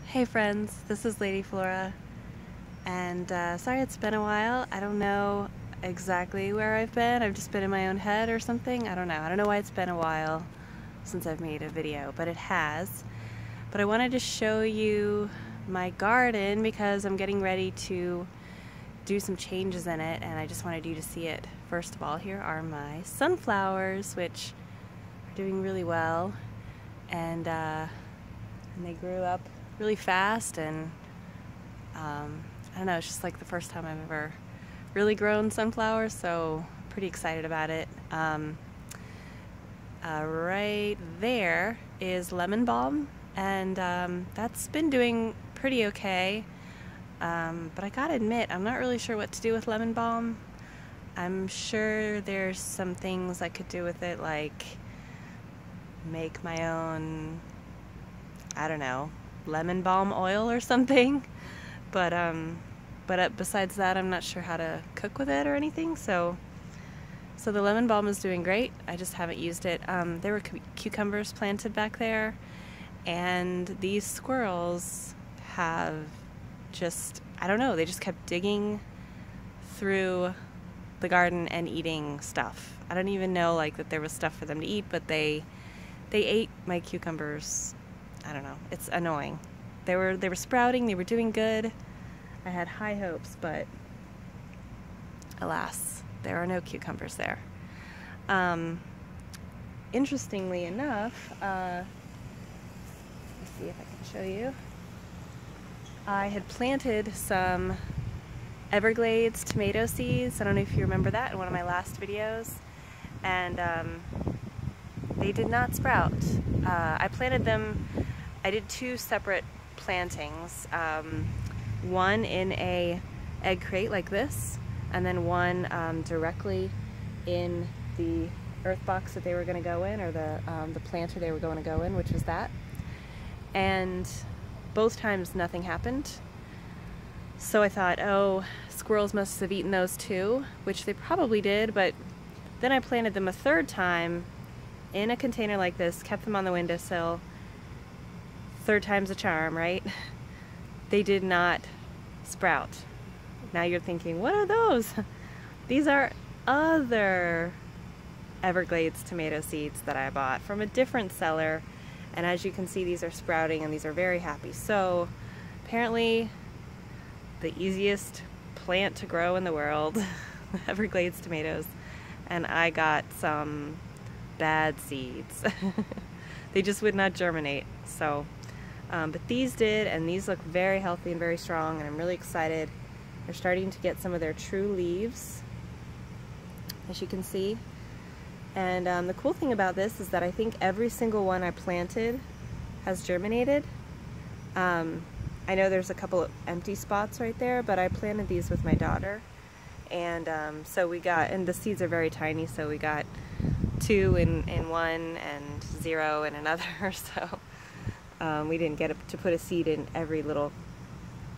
Hey friends, this is Lady Flora, and sorry it's been a while. I don't know exactly where I've been. I've just been in my own head or something. I don't know. I don't know why it's been a while since I've made a video, but it has. But I wanted to show you my garden because I'm getting ready to do some changes in it, and I just wanted you to see it. First of all, here are my sunflowers, which are doing really well, and they grew up really fast, and I don't know, it's just like the first time I've ever really grown sunflowers, so pretty excited about it. Right there is lemon balm, and that's been doing pretty okay, but I gotta admit, I'm not really sure what to do with lemon balm. I'm sure there's some things I could do with it, like make my own, I don't know, lemon balm oil or something, but besides that, I'm not sure how to cook with it or anything. So the lemon balm is doing great. I just haven't used it. There were cucumbers planted back there, and these squirrels have just, I don't know, they just kept digging through the garden and eating stuff. I don't even know like that there was stuff for them to eat, but they ate my cucumbers. I don't know, it's annoying. They were sprouting, they were doing good. I had high hopes, but alas, there are no cucumbers there. Interestingly enough, let me see if I can show you. I had planted some Everglades tomato seeds. I don't know if you remember that in one of my last videos, and they did not sprout. I planted them, I did two separate plantings, one in a egg crate like this, and then one directly in the earth box that they were going to go in, or the planter they were going to go in, which was that. And both times nothing happened. So I thought, oh, squirrels must have eaten those too, which they probably did, but then I planted them a third time in a container like this, kept them on the windowsill. Third time's a charm, right? They did not sprout. Now you're thinking, what are those? These are other Everglades tomato seeds that I bought from a different seller, and as you can see, these are sprouting and these are very happy. So apparently the easiest plant to grow in the world, Everglades tomatoes, and I got some bad seeds. They just would not germinate. So but these did, and these look very healthy and very strong, and I'm really excited. They're starting to get some of their true leaves, as you can see. And the cool thing about this is that I think every single one I planted has germinated. I know there's a couple of empty spots right there, but I planted these with my daughter, and so we got, and the seeds are very tiny, so we got 2 in one and 0 in another. So we didn't get to put a seed in every little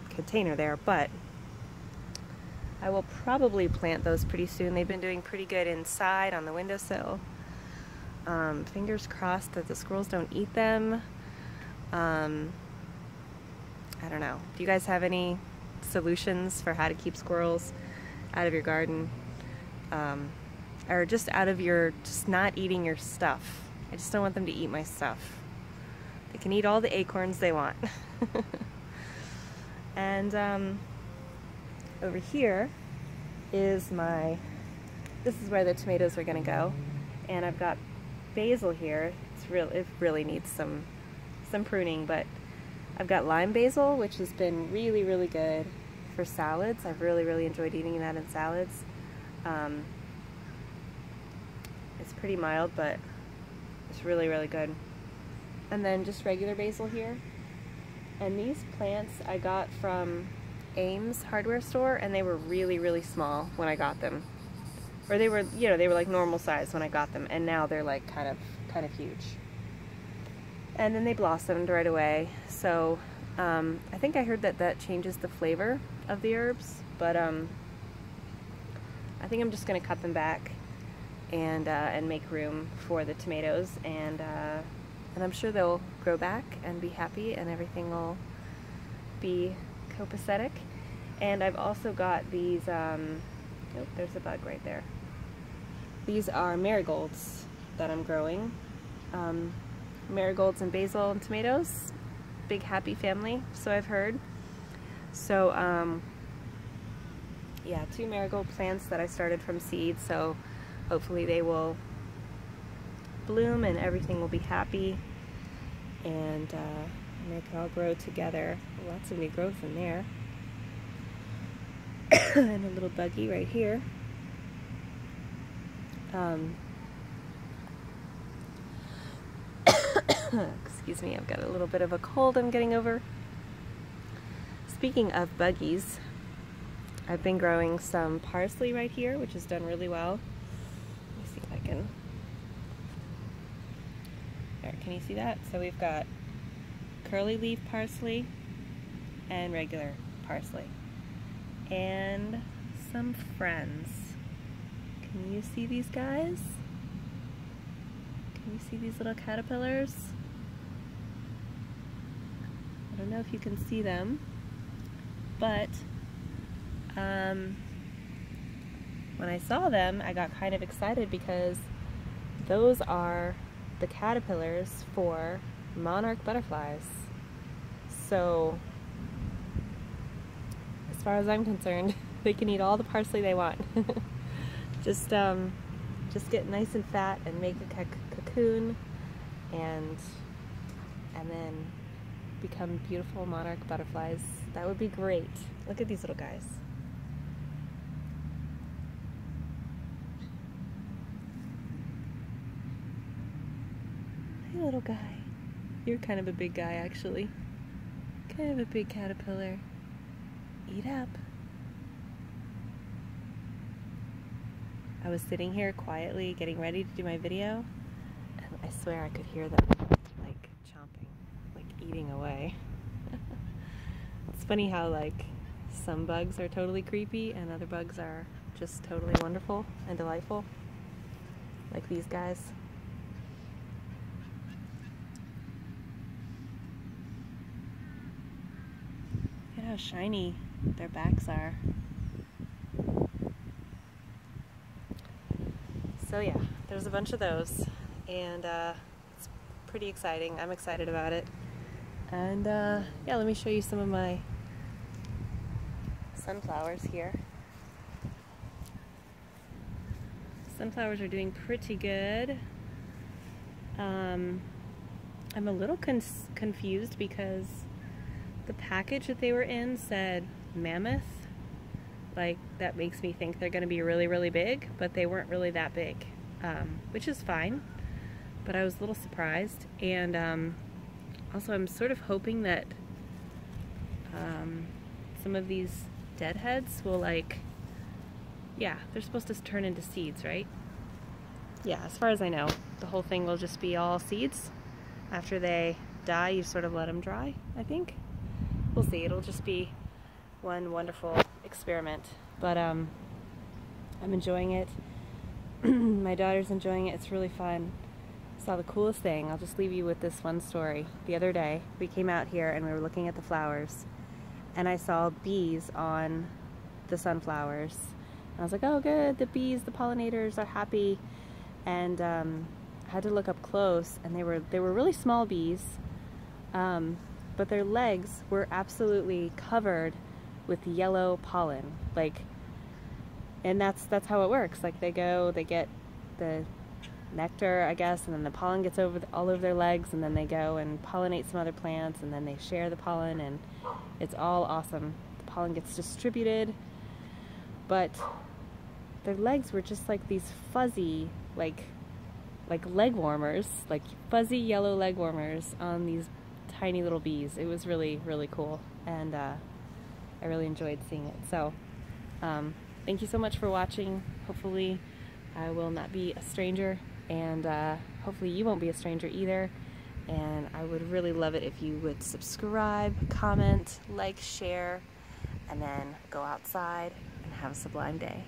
container there, but I will probably plant those pretty soon. They've been doing pretty good inside on the windowsill. Fingers crossed that the squirrels don't eat them. I don't know. Do you guys have any solutions for how to keep squirrels out of your garden? Or just out of your, just not eating your stuff. I just don't want them to eat my stuff. They can eat all the acorns they want. And over here is this is where the tomatoes are gonna go. And I've got basil here. It really needs some pruning, but I've got lime basil, which has been really, really good for salads. I've really enjoyed eating that in salads. It's pretty mild, but it's really good. And then just regular basil here. And these plants I got from Ames hardware store, and they were really small when I got them. Or they were, you know, they were like normal size when I got them, and now they're like kind of huge. And then they blossomed right away. So I think I heard that changes the flavor of the herbs, but I think I'm just gonna cut them back and make room for the tomatoes, and I'm sure they'll grow back and be happy, and everything will be copacetic. And I've also got these, oh, there's a bug right there. These are marigolds that I'm growing. Marigolds and basil and tomatoes. Big happy family, so I've heard. So, yeah, 2 marigold plants that I started from seed, so hopefully they will bloom and everything will be happy, and they can all grow together. Lots of new growth in there. And a little buggy right here. Excuse me, I've got a little bit of a cold I'm getting over. Speaking of buggies, I've been growing some parsley right here, which has done really well. Let me see if I can... There, can you see that? So we've got curly leaf parsley and regular parsley. And some friends. Can you see these guys? Can you see these little caterpillars? I don't know if you can see them, but when I saw them, I got kind of excited because those are the caterpillars for monarch butterflies. So, as far as I'm concerned, they can eat all the parsley they want. Just get nice and fat and make a cocoon, and then become beautiful monarch butterflies. That would be great. Look at these little guys. Hey, little guy. You're kind of a big guy, actually. Kind of a big caterpillar. Eat up. I was sitting here quietly getting ready to do my video, and I swear I could hear them like chomping, like eating away. It's funny how like some bugs are totally creepy and other bugs are just totally wonderful and delightful, like these guys. Look at how shiny their backs are. So yeah, there's a bunch of those, and it's pretty exciting. I'm excited about it. And yeah, let me show you some of my sunflowers here. Sunflowers are doing pretty good. I'm a little confused because the package that they were in said mammoth. Like, that makes me think they're going to be really, really big, but they weren't really that big, which is fine, but I was a little surprised. And also I'm sort of hoping that some of these deadheads will, like, yeah, they're supposed to turn into seeds, right? Yeah, as far as I know, the whole thing will just be all seeds. After they die, you sort of let them dry, I think. We'll see. It'll just be one wonderful experiment, but I'm enjoying it. My daughter's enjoying it. It's really fun. Saw the coolest thing. I'll just leave you with this one story. The other day we came out here and we were looking at the flowers, and I saw bees on the sunflowers, and I was like, oh good, the bees, the pollinators are happy. And I had to look up close, and they were really small bees, but their legs were absolutely covered with yellow pollen, like, and that's how it works. Like, they get the nectar, I guess, and then the pollen gets all over their legs, and then they go and pollinate some other plants, and then they share the pollen, and it's all awesome. The pollen gets distributed, but their legs were just like these fuzzy, like leg warmers, like fuzzy yellow leg warmers on these tiny little bees. It was really, really cool, and I really enjoyed seeing it. So thank you so much for watching. Hopefully I will not be a stranger, and hopefully you won't be a stranger either. And I would really love it if you would subscribe, comment, like, share, and then go outside and have a sublime day.